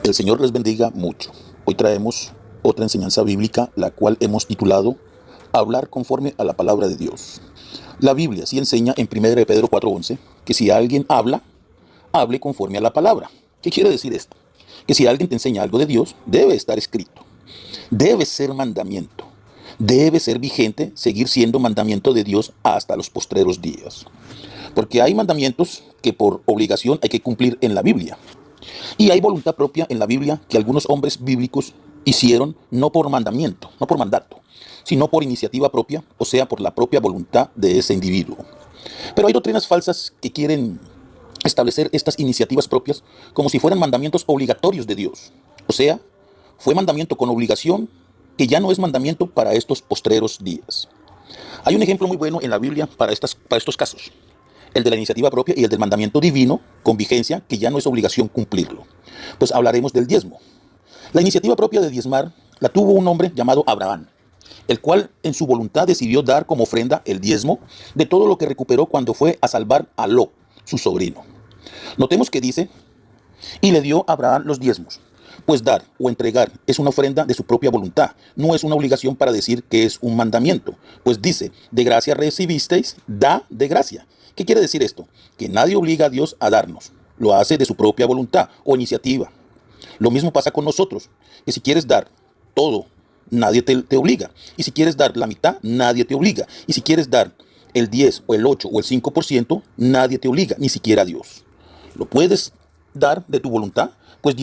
El Señor les bendiga mucho. Hoy traemos otra enseñanza bíblica, la cual hemos titulado Hablar conforme a la palabra de Dios. La Biblia sí enseña en 1 de Pedro 4:11 que si alguien habla, hable conforme a la palabra. ¿Qué quiere decir esto? Que si alguien te enseña algo de Dios, debe estar escrito. Debe ser mandamiento. Debe ser vigente, seguir siendo mandamiento de Dios hasta los postreros días. Porque hay mandamientos que por obligación hay que cumplir en la Biblia. Y hay voluntad propia en la Biblia que algunos hombres bíblicos hicieron no por mandamiento, no por mandato, sino por iniciativa propia, o sea, por la propia voluntad de ese individuo. Pero hay doctrinas falsas que quieren establecer estas iniciativas propias como si fueran mandamientos obligatorios de Dios. O sea, fue mandamiento con obligación que ya no es mandamiento para estos postreros días. Hay un ejemplo muy bueno en la Biblia para estos casos. El de la iniciativa propia y el del mandamiento divino con vigencia que ya no es obligación cumplirlo. Pues hablaremos del diezmo. La iniciativa propia de diezmar la tuvo un hombre llamado Abraham, el cual en su voluntad decidió dar como ofrenda el diezmo de todo lo que recuperó cuando fue a salvar a Lot, su sobrino. Notemos que dice, y le dio a Abraham los diezmos. Pues dar o entregar es una ofrenda de su propia voluntad, no es una obligación para decir que es un mandamiento. Pues dice, de gracia recibisteis, da de gracia. ¿Qué quiere decir esto? Que nadie obliga a Dios a darnos, lo hace de su propia voluntad o iniciativa. Lo mismo pasa con nosotros, que si quieres dar todo, nadie te obliga. Y si quieres dar la mitad, nadie te obliga. Y si quieres dar el 10 o el 8 o el 5%, nadie te obliga, ni siquiera Dios. Lo puedes dar de tu voluntad, pues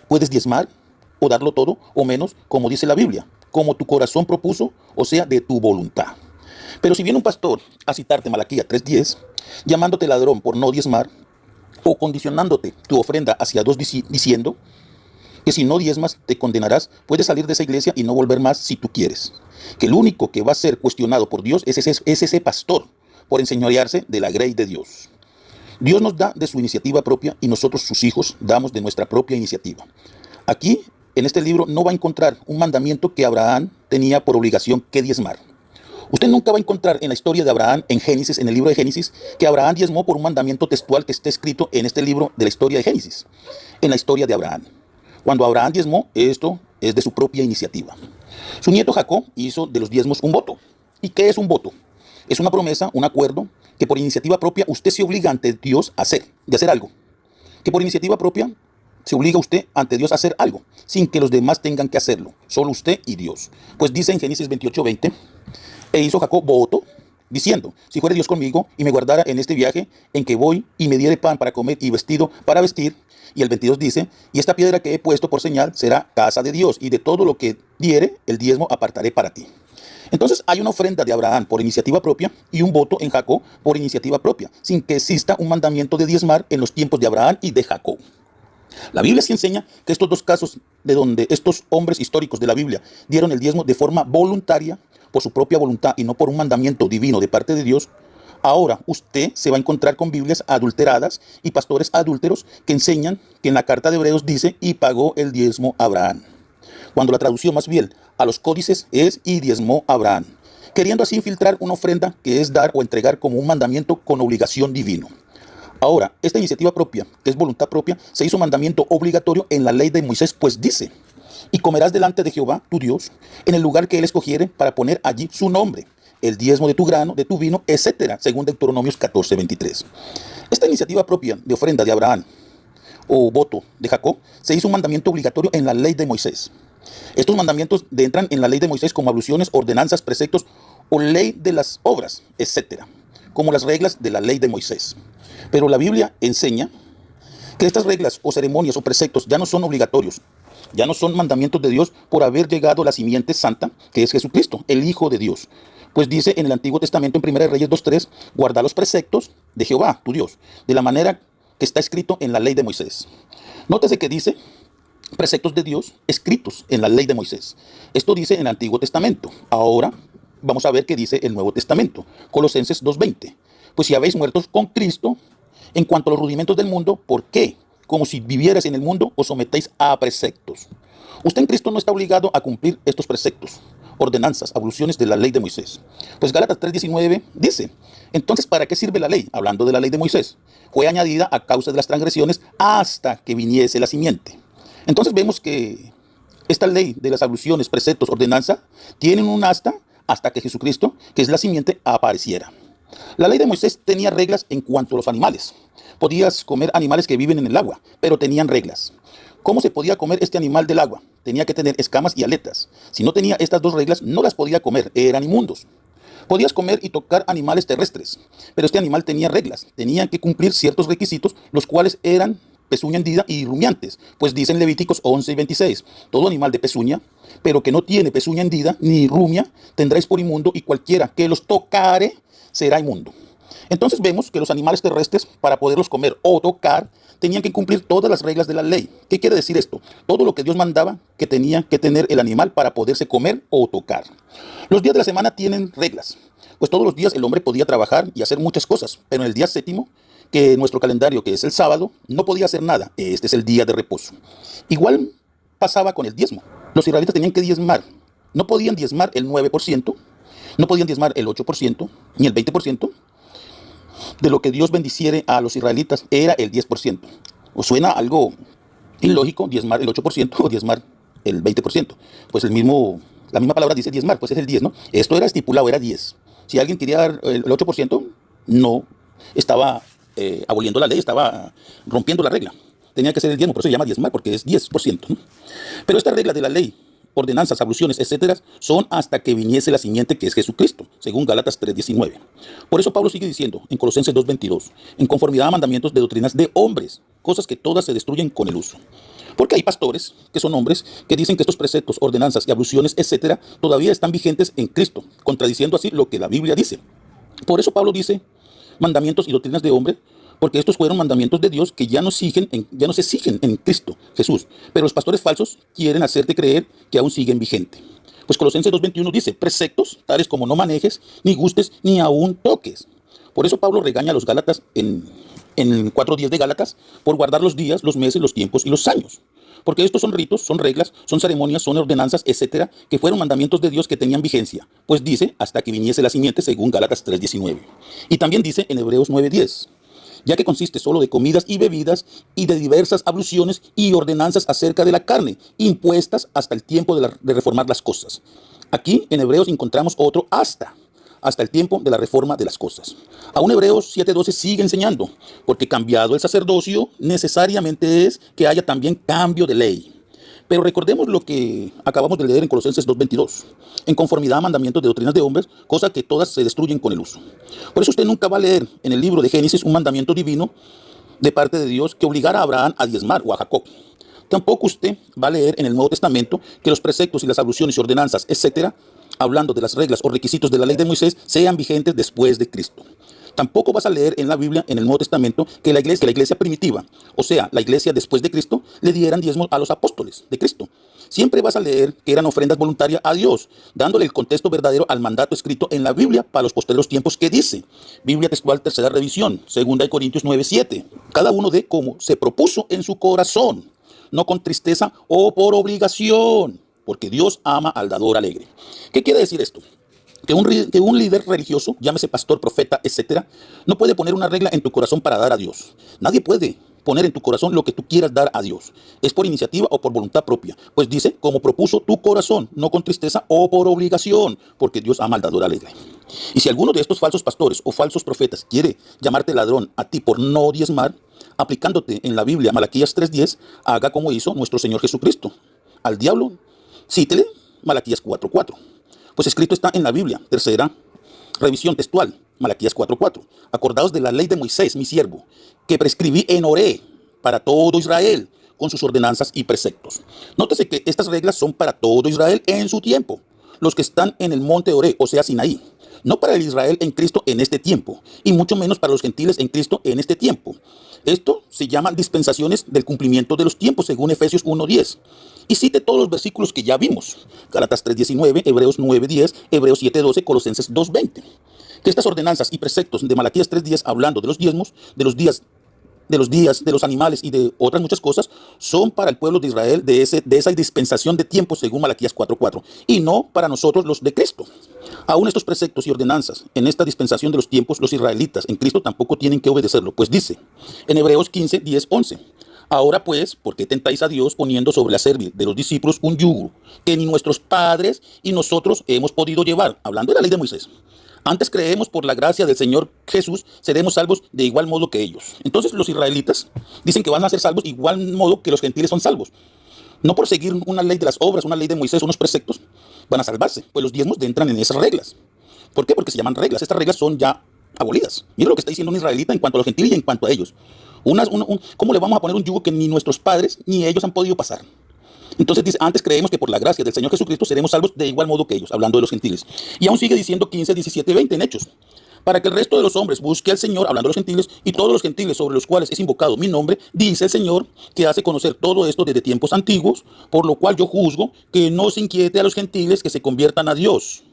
puedes diezmar o darlo todo o menos, como dice la Biblia, como tu corazón propuso, o sea, de tu voluntad. Pero si viene un pastor a citarte Malaquías 3:10, llamándote ladrón por no diezmar, o condicionándote tu ofrenda hacia Dios diciendo que si no diezmas te condenarás, puedes salir de esa iglesia y no volver más si tú quieres. Que el único que va a ser cuestionado por Dios es ese pastor, por enseñorearse de la grey de Dios. Dios nos da de su iniciativa propia y nosotros, sus hijos, damos de nuestra propia iniciativa. Aquí, en este libro, no va a encontrar un mandamiento que Abraham tenía por obligación que diezmar. Usted nunca va a encontrar en la historia de Abraham, en Génesis, en el libro de Génesis, que Abraham diezmó por un mandamiento textual que esté escrito en este libro de la historia de Génesis, en la historia de Abraham. Cuando Abraham diezmó, esto es de su propia iniciativa. Su nieto Jacob hizo de los diezmos un voto. ¿Y qué es un voto? Es una promesa, un acuerdo, que por iniciativa propia usted se obliga ante Dios a hacer, de hacer algo. Que por iniciativa propia se obliga usted ante Dios a hacer algo, sin que los demás tengan que hacerlo, solo usted y Dios. Pues dice en Génesis 28:20, e hizo Jacob voto, diciendo, si fuere Dios conmigo y me guardara en este viaje en que voy y me diere pan para comer y vestido para vestir. Y el 22 dice, y esta piedra que he puesto por señal será casa de Dios, y de todo lo que diere el diezmo apartaré para ti. Entonces hay una ofrenda de Abraham por iniciativa propia y un voto en Jacob por iniciativa propia, sin que exista un mandamiento de diezmar en los tiempos de Abraham y de Jacob. La Biblia sí enseña que estos dos casos de donde estos hombres históricos de la Biblia dieron el diezmo de forma voluntaria, por su propia voluntad y no por un mandamiento divino de parte de Dios, ahora usted se va a encontrar con Biblias adulteradas y pastores adúlteros que enseñan que en la carta de Hebreos dice y pagó el diezmo Abraham, cuando la traducción más fiel a los códices es y diezmó Abraham, queriendo así infiltrar una ofrenda que es dar o entregar como un mandamiento con obligación divino. Ahora, esta iniciativa propia, que es voluntad propia, se hizo mandamiento obligatorio en la ley de Moisés, pues dice, y comerás delante de Jehová, tu Dios, en el lugar que él escogiere para poner allí su nombre, el diezmo de tu grano, de tu vino, etcétera, según Deuteronomios 14:23. Esta iniciativa propia de ofrenda de Abraham, o voto de Jacob, se hizo un mandamiento obligatorio en la ley de Moisés. Estos mandamientos entran en la ley de Moisés como alusiones, ordenanzas, preceptos o ley de las obras, etcétera, como las reglas de la ley de Moisés. Pero la Biblia enseña que estas reglas o ceremonias o preceptos ya no son obligatorios, ya no son mandamientos de Dios por haber llegado la simiente santa, que es Jesucristo, el Hijo de Dios. Pues dice en el Antiguo Testamento, en 1 Reyes 2:3, guarda los preceptos de Jehová, tu Dios, de la manera que está escrito en la ley de Moisés. Nótese que dice preceptos de Dios escritos en la ley de Moisés. Esto dice en el Antiguo Testamento. Ahora vamos a ver qué dice el Nuevo Testamento. Colosenses 2:20. Pues si habéis muerto con Cristo en cuanto a los rudimentos del mundo, ¿por qué? Como si vivierais en el mundo, os sometéis a preceptos. Usted en Cristo no está obligado a cumplir estos preceptos, ordenanzas, abluciones de la ley de Moisés. Pues Gálatas 3:19 dice, entonces, ¿para qué sirve la ley? Hablando de la ley de Moisés. Fue añadida a causa de las transgresiones hasta que viniese la simiente. Entonces vemos que esta ley de las abluciones, preceptos, ordenanza, tienen un hasta que Jesucristo, que es la simiente, apareciera. La ley de Moisés tenía reglas en cuanto a los animales. Podías comer animales que viven en el agua, pero tenían reglas. ¿Cómo se podía comer este animal del agua? Tenía que tener escamas y aletas. Si no tenía estas dos reglas, no las podía comer, eran inmundos. Podías comer y tocar animales terrestres, pero este animal tenía reglas, tenía que cumplir ciertos requisitos, los cuales eran pezuña hendida y rumiantes, pues dicen Levíticos 11 y 26, todo animal de pezuña, pero que no tiene pezuña hendida ni rumia, tendréis por inmundo, y cualquiera que los tocare será inmundo. Entonces vemos que los animales terrestres, para poderlos comer o tocar, tenían que cumplir todas las reglas de la ley. ¿Qué quiere decir esto? Todo lo que Dios mandaba que tenía que tener el animal para poderse comer o tocar. Los días de la semana tienen reglas, pues todos los días el hombre podía trabajar y hacer muchas cosas, pero en el día séptimo, que en nuestro calendario, que es el sábado, no podía hacer nada. Este es el día de reposo. Igual pasaba con el diezmo. Los israelitas tenían que diezmar. No podían diezmar el 9%, no podían diezmar el 8%, ni el 20%. De lo que Dios bendiciere a los israelitas era el 10%. ¿Os suena algo ilógico diezmar el 8% o diezmar el 20%? Pues la misma palabra dice diezmar, pues es el 10, ¿no? Esto era estipulado, era 10. Si alguien quería dar el 8%, no estaba aboliendo la ley, estaba rompiendo la regla. Tenía que ser el diezmo, por eso se llama diezmar, porque es 10%, ¿no? Pero esta regla de la ley, ordenanzas, abluciones, etcétera, son hasta que viniese la simiente, que es Jesucristo, según Gálatas 3:19. Por eso Pablo sigue diciendo en Colosenses 2:22, en conformidad a mandamientos de doctrinas de hombres, cosas que todas se destruyen con el uso. Porque hay pastores, que son hombres, que dicen que estos preceptos, ordenanzas y abluciones, etcétera, todavía están vigentes en Cristo, contradiciendo así lo que la Biblia dice. Por eso Pablo dice mandamientos y doctrinas de hombre, porque estos fueron mandamientos de Dios que ya no se siguen en Cristo Jesús. Pero los pastores falsos quieren hacerte creer que aún siguen vigentes. Pues Colosenses 2:21 dice, preceptos tales como no manejes, ni gustes, ni aún toques. Por eso Pablo regaña a los Gálatas en 4:10 de Gálatas por guardar los días, los meses, los tiempos y los años. Porque estos son ritos, son reglas, son ceremonias, son ordenanzas, etcétera, que fueron mandamientos de Dios que tenían vigencia. Pues dice, hasta que viniese la simiente, según Gálatas 3:19. Y también dice en Hebreos 9:10. Ya que consiste solo de comidas y bebidas y de diversas abluciones y ordenanzas acerca de la carne, impuestas hasta el tiempo de reformar las cosas. Aquí en Hebreos encontramos otro hasta el tiempo de la reforma de las cosas. Aún Hebreos 7:12 sigue enseñando, porque cambiado el sacerdocio, necesariamente es que haya también cambio de ley. Pero recordemos lo que acabamos de leer en Colosenses 2:22, en conformidad a mandamientos de doctrinas de hombres, cosas que todas se destruyen con el uso. Por eso usted nunca va a leer en el libro de Génesis un mandamiento divino de parte de Dios que obligara a Abraham a diezmar o a Jacob. Tampoco usted va a leer en el Nuevo Testamento que los preceptos y las abluciones y ordenanzas, etcétera, hablando de las reglas o requisitos de la ley de Moisés, sean vigentes después de Cristo. Tampoco vas a leer en la Biblia, en el Nuevo Testamento, que la iglesia primitiva, o sea, la iglesia después de Cristo, le dieran diezmos a los apóstoles de Cristo. Siempre vas a leer que eran ofrendas voluntarias a Dios, dándole el contexto verdadero al mandato escrito en la Biblia para los posteriores tiempos que dice. Biblia textual, tercera revisión, 2 Corintios 9:7. Cada uno de como se propuso en su corazón, no con tristeza o por obligación, porque Dios ama al dador alegre. ¿Qué quiere decir esto? Que un líder religioso, llámese pastor, profeta, etcétera, no puede poner una regla en tu corazón para dar a Dios. Nadie puede poner en tu corazón lo que tú quieras dar a Dios. Es por iniciativa o por voluntad propia. Pues dice, como propuso tu corazón, no con tristeza o por obligación, porque Dios ama al dador alegre. Y si alguno de estos falsos pastores o falsos profetas quiere llamarte ladrón a ti por no diezmar, aplicándote en la Biblia Malaquías 3:10, haga como hizo nuestro Señor Jesucristo. Al diablo, cítele Malaquías 4:4. Pues escrito está en la Biblia, tercera revisión textual, Malaquías 4:4. Acordaos de la ley de Moisés, mi siervo, que prescribí en Horé para todo Israel, con sus ordenanzas y preceptos. Nótese que estas reglas son para todo Israel en su tiempo, los que están en el monte Horé, o sea, Sinaí. No para el Israel en Cristo en este tiempo, y mucho menos para los gentiles en Cristo en este tiempo. Esto se llama dispensaciones del cumplimiento de los tiempos, según Efesios 1:10. Y cite todos los versículos que ya vimos. Gálatas 3:19, Hebreos 9:10, Hebreos 7:12, Colosenses 2:20. Que estas ordenanzas y preceptos de Malaquías 3:10, hablando de los diezmos, de los animales y de otras muchas cosas, son para el pueblo de Israel de esa dispensación de tiempo, según Malaquías 4:4, y no para nosotros los de Cristo. Aún estos preceptos y ordenanzas, en esta dispensación de los tiempos, los israelitas en Cristo tampoco tienen que obedecerlo, pues dice en Hebreos 15:10, 11, Ahora pues, ¿por qué tentáis a Dios poniendo sobre la cerviz de los discípulos un yugo que ni nuestros padres y nosotros hemos podido llevar? Hablando de la ley de Moisés. Antes creemos por la gracia del Señor Jesús, seremos salvos de igual modo que ellos. Entonces los israelitas dicen que van a ser salvos de igual modo que los gentiles son salvos. No por seguir una ley de las obras, una ley de Moisés, unos preceptos, van a salvarse, pues los diezmos entran en esas reglas. ¿Por qué? Porque se llaman reglas. Estas reglas son ya abolidas. Mira lo que está diciendo un israelita en cuanto a los gentiles y en cuanto a ellos. ¿Cómo le vamos a poner un yugo que ni nuestros padres ni ellos han podido pasar? Entonces dice, antes creemos que por la gracia del Señor Jesucristo seremos salvos de igual modo que ellos, hablando de los gentiles. Y aún sigue diciendo 15, 17, 20 en Hechos. Para que el resto de los hombres busque al Señor, hablando de los gentiles, y todos los gentiles sobre los cuales es invocado mi nombre, dice el Señor, que hace conocer todo esto desde tiempos antiguos, por lo cual yo juzgo que no se inquiete a los gentiles que se conviertan a Dios,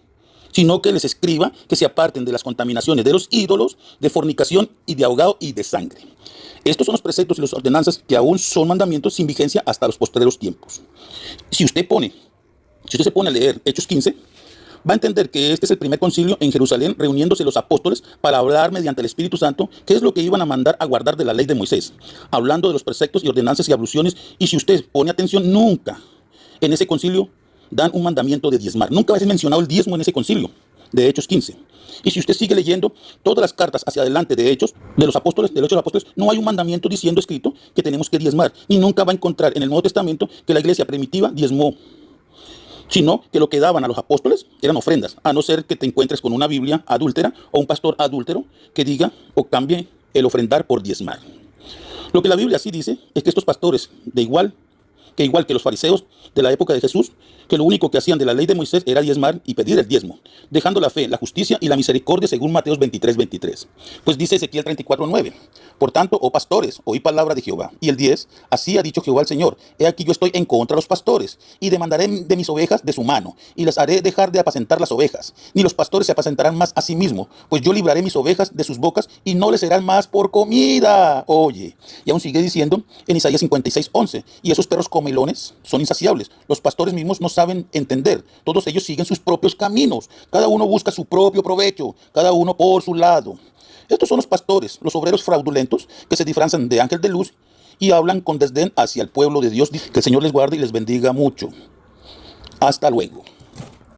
sino que les escriba que se aparten de las contaminaciones de los ídolos, de fornicación y de ahogado y de sangre. Estos son los preceptos y las ordenanzas que aún son mandamientos sin vigencia hasta los postreros tiempos. Si usted se pone a leer Hechos 15, va a entender que este es el primer concilio en Jerusalén, reuniéndose los apóstoles para hablar mediante el Espíritu Santo qué es lo que iban a mandar a guardar de la ley de Moisés, hablando de los preceptos y ordenanzas y abluciones. Y si usted pone atención, nunca en ese concilio dan un mandamiento de diezmar. Nunca va a ser mencionado el diezmo en ese concilio de Hechos 15. Y si usted sigue leyendo todas las cartas hacia adelante de Hechos, de los apóstoles, no hay un mandamiento diciendo escrito que tenemos que diezmar. Y nunca va a encontrar en el Nuevo Testamento que la iglesia primitiva diezmó, sino que lo que daban a los apóstoles eran ofrendas, a no ser que te encuentres con una Biblia adúltera o un pastor adúltero que diga o cambie el ofrendar por diezmar. Lo que la Biblia sí dice es que estos pastores, igual que los fariseos de la época de Jesús, que lo único que hacían de la ley de Moisés era diezmar y pedir el diezmo, dejando la fe, la justicia y la misericordia según Mateos 23:23. Pues dice Ezequiel 34:9, por tanto, oh pastores, oí palabra de Jehová. Y el 10, así ha dicho Jehová el Señor, he aquí yo estoy en contra de los pastores, y demandaré de mis ovejas de su mano, y les haré dejar de apacentar las ovejas, ni los pastores se apacentarán más a sí mismos, pues yo libraré mis ovejas de sus bocas, y no les serán más por comida. Oye, y aún sigue diciendo en Isaías 56:11, y esos perros comelones son insaciables, los pastores mismos no saben entender, todos ellos siguen sus propios caminos, cada uno busca su propio provecho, cada uno por su lado. Estos son los pastores, los obreros fraudulentos que se disfrazan de ángel de luz y hablan con desdén hacia el pueblo de Dios. Que el Señor les guarde y les bendiga mucho. Hasta luego.